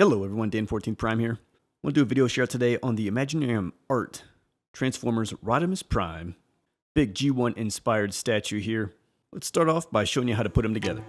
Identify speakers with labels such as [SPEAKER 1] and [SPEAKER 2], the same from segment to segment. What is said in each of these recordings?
[SPEAKER 1] Hello everyone, Dan14 Prime here. I want to do a video share today on the Imaginarium art Transformers Rodimus Prime. Big G1 inspired statue here. Let's start off by showing you how to put them together.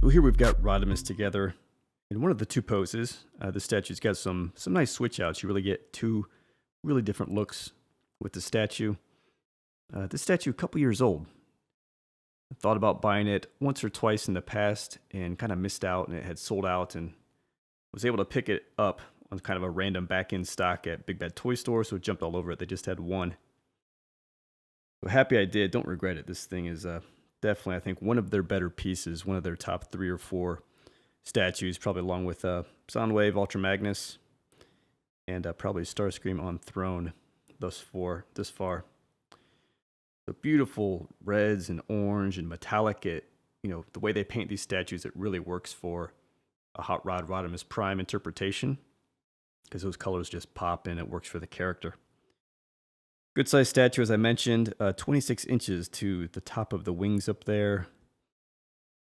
[SPEAKER 1] Well, here we've got Rodimus together in one of the two poses. The statue's got some nice switch outs. You really get two really different looks with the statue. This statue, a couple years old. I thought about buying it once or twice in the past and kind of missed out, and it had sold out, and was able to pick it up on kind of a random back-in stock at Big Bad Toy Store, so it jumped all over it. They just had one. So happy I did. Don't regret it. This thing is definitely, I think, one of their better pieces, one of their top 3 or 4 statues, probably along with Soundwave, Ultra Magnus, and probably Starscream on Throne thus far. The beautiful reds and orange and metallic, the way they paint these statues, it really works for a Hot Rod Rodimus Prime interpretation, because those colors just pop in. It works for the character. Good size statue, as I mentioned, 26 inches to the top of the wings up there,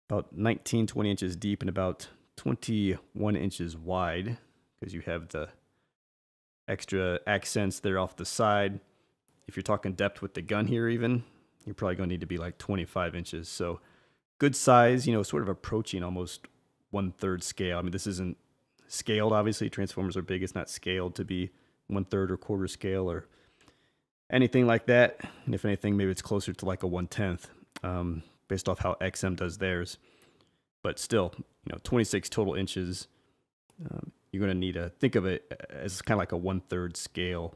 [SPEAKER 1] about 19, 20 inches deep and about 21 inches wide, because you have the extra accents there off the side. If you're talking depth with the gun here even, you're probably going to need to be like 25 inches. So good size, sort of approaching almost 1/3 scale. I mean, this isn't scaled, obviously. Transformers are big. It's not scaled to be 1/3 or quarter scale or anything like that. And if anything, maybe it's closer to like a 1/10, based off how XM does theirs. But still, 26 total inches. You're going to need to think of it as kind of like a 1/3 scale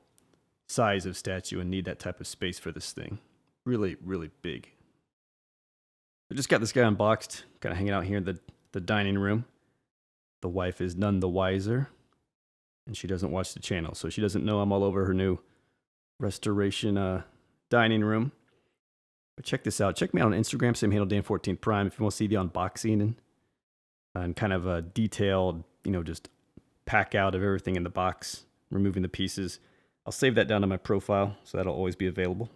[SPEAKER 1] size of statue and need that type of space for this thing. Really, really big. I just got this guy unboxed, kind of hanging out here in the dining room. The wife is none the wiser, and she doesn't watch the channel, so she doesn't know I'm all over her new restoration dining room. But check this out. Check me out on Instagram, same handle, Dan14 Prime, if you want to see the unboxing and kind of a detailed, just pack out of everything in the box, removing the pieces. I'll save that down to my profile, so that'll always be available.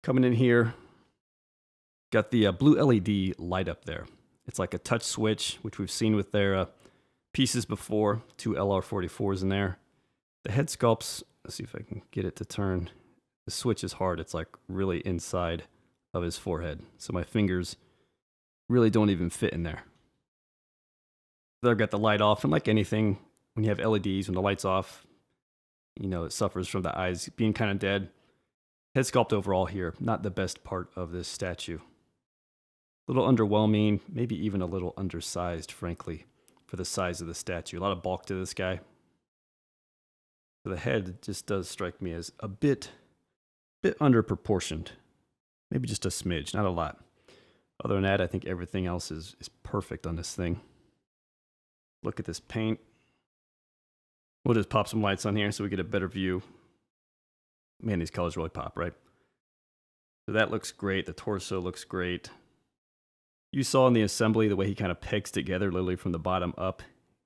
[SPEAKER 1] Coming in here, got the blue LED light up there. It's like a touch switch, which we've seen with their pieces before. 2 LR44s in there. The head sculpts, let's see if I can get it to turn. The switch is hard. It's like really inside of his forehead. So my fingers really don't even fit in there. There I've got the light off, and like anything, when you have LEDs, when the light's off, it suffers from the eyes being kind of dead. Head sculpt overall here, not the best part of this statue. A little underwhelming, maybe even a little undersized, frankly, for the size of the statue. A lot of bulk to this guy. So the head just does strike me as a bit underproportioned. Maybe just a smidge, not a lot. Other than that, I think everything else is perfect on this thing. Look at this paint. We'll just pop some lights on here so we get a better view. Man, these colors really pop, right? So that looks great. The torso looks great. You saw in the assembly the way he kind of pegs together literally from the bottom up.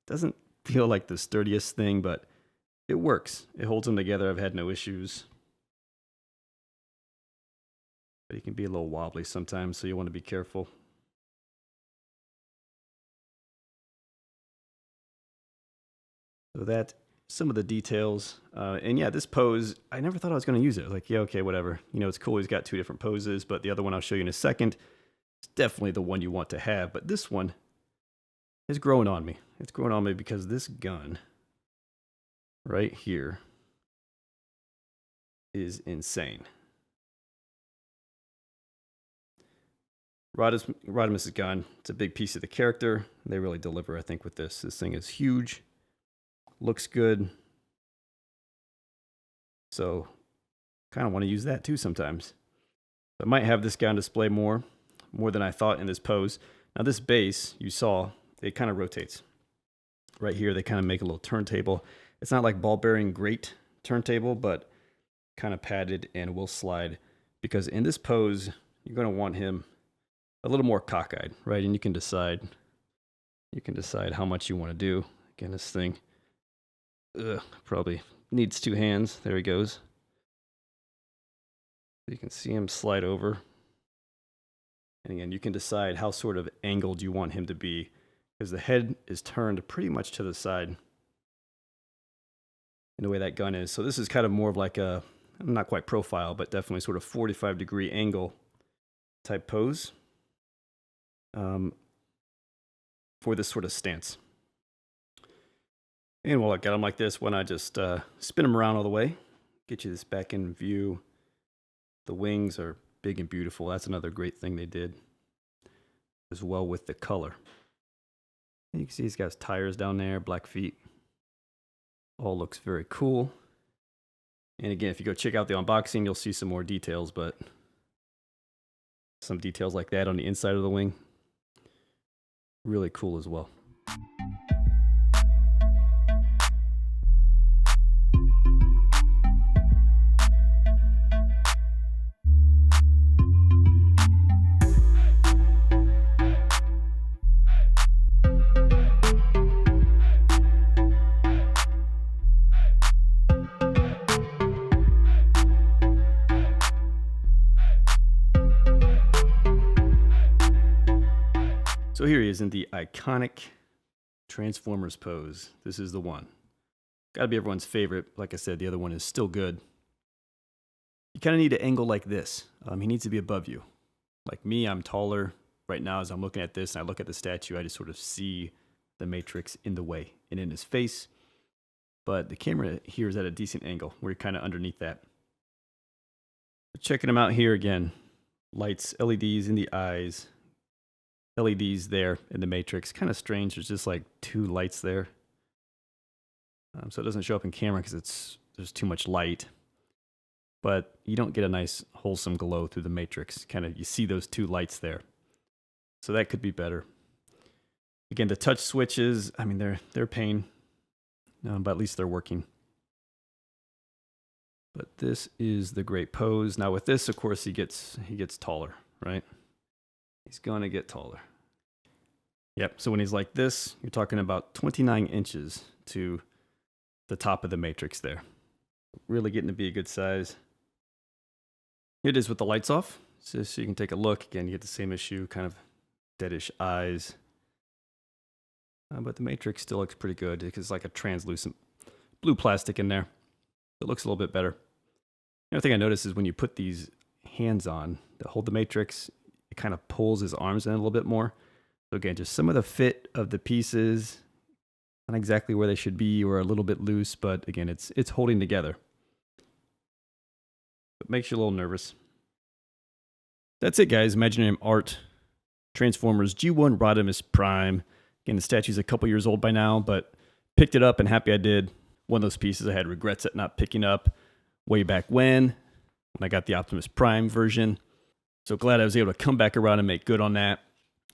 [SPEAKER 1] Doesn't feel like the sturdiest thing, but it works. It holds them together. I've had no issues. But he can be a little wobbly sometimes, so you want to be careful. So that, some of the details. And yeah, this pose, I never thought I was going to use it. I was like, yeah, okay, whatever. You know, it's cool. He's got two different poses, but the other one I'll show you in a second is definitely the one you want to have. But this one is growing on me. It's growing on me because this gun right here is insane. Rodimus' gun, it's a big piece of the character. They really deliver, I think, with this. This thing is huge. Looks good. So, kind of want to use that too sometimes. I might have this guy on display more than I thought in this pose. Now this base, you saw, it kind of rotates. Right here, they kind of make a little turntable. It's not like ball bearing great turntable, but kind of padded and will slide. Because in this pose, you're going to want him a little more cockeyed, right? And you can decide how much you want to do. Again, this thing probably needs two hands. There he goes. You can see him slide over. And again, you can decide how sort of angled you want him to be, because the head is turned pretty much to the side in the way that gun is. So this is kind of more of like a, not quite profile, but definitely sort of 45-degree angle type pose for this sort of stance. And while I got them like this, when I just spin them around all the way, get you this back in view. The wings are big and beautiful. That's another great thing they did as well with the color. And you can see he's got his tires down there, black feet. All looks very cool. And again, if you go check out the unboxing, you'll see some more details, but some details like that on the inside of the wing, really cool as well. So here he is in the iconic Transformers pose. This is the one. Gotta be everyone's favorite. Like I said, the other one is still good. You kind of need to angle like this. He needs to be above you. Like me, I'm taller. Right now, as I'm looking at this and I look at the statue, I just sort of see the Matrix in the way and in his face. But the camera here is at a decent angle. We're kind of underneath that. Checking him out here again. Lights, LEDs in the eyes. LEDs there in the Matrix. Kind of strange. There's just like two lights there. So it doesn't show up in camera because there's too much light. But you don't get a nice wholesome glow through the Matrix. Kind of, you see those two lights there. So that could be better. Again, the touch switches, I mean, they're pain. But at least they're working. But this is the great pose. Now with this, of course, he gets taller, right? He's going to get taller. Yep, so when he's like this, you're talking about 29 inches to the top of the Matrix there. Really getting to be a good size. Here it is with the lights off, so you can take a look. Again, you get the same issue, kind of deadish eyes. But the Matrix still looks pretty good because it's like a translucent blue plastic in there. It looks a little bit better. The other thing I noticed is when you put these hands on that hold the Matrix, it kind of pulls his arms in a little bit more. So again, just some of the fit of the pieces, not exactly where they should be or a little bit loose, but again, it's holding together. It makes you a little nervous. That's it, guys. Imaginarium art, Transformers G1 Rodimus Prime. Again, the statue's a couple years old by now, but picked it up and happy I did. One of those pieces I had regrets at not picking up way back when I got the Optimus Prime version. So glad I was able to come back around and make good on that.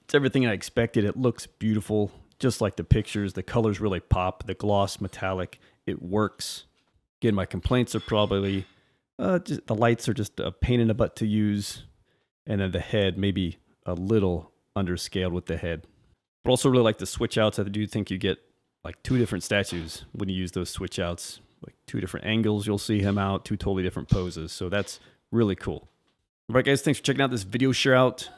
[SPEAKER 1] It's everything I expected. It looks beautiful, just like the pictures. The colors really pop. The gloss metallic, it works. Again, my complaints are probably just the lights are just a pain in the butt to use, and then the head maybe a little underscaled with the head. But also really like the switch outs. I do think you get like 2 different statues when you use those switch outs. Like 2 different angles, you'll see him out, 2 totally different poses. So that's really cool. All right, guys, thanks for checking out this video share out.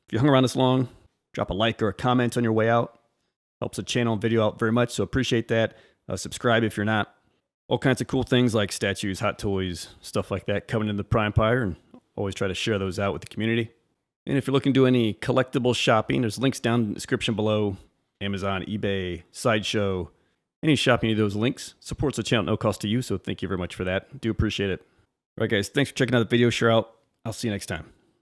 [SPEAKER 1] If you hung around this long, drop a like or a comment on your way out. Helps the channel and video out very much, so appreciate that. Subscribe if you're not. All kinds of cool things like statues, hot toys, stuff like that coming into the Prime Empire, and always try to share those out with the community. And if you're looking to do any collectible shopping, there's links down in the description below. Amazon, eBay, Sideshow, any shopping of those links supports the channel at no cost to you, so thank you very much for that. Do appreciate it. All right, guys, thanks for checking out the video share out. I'll see you next time.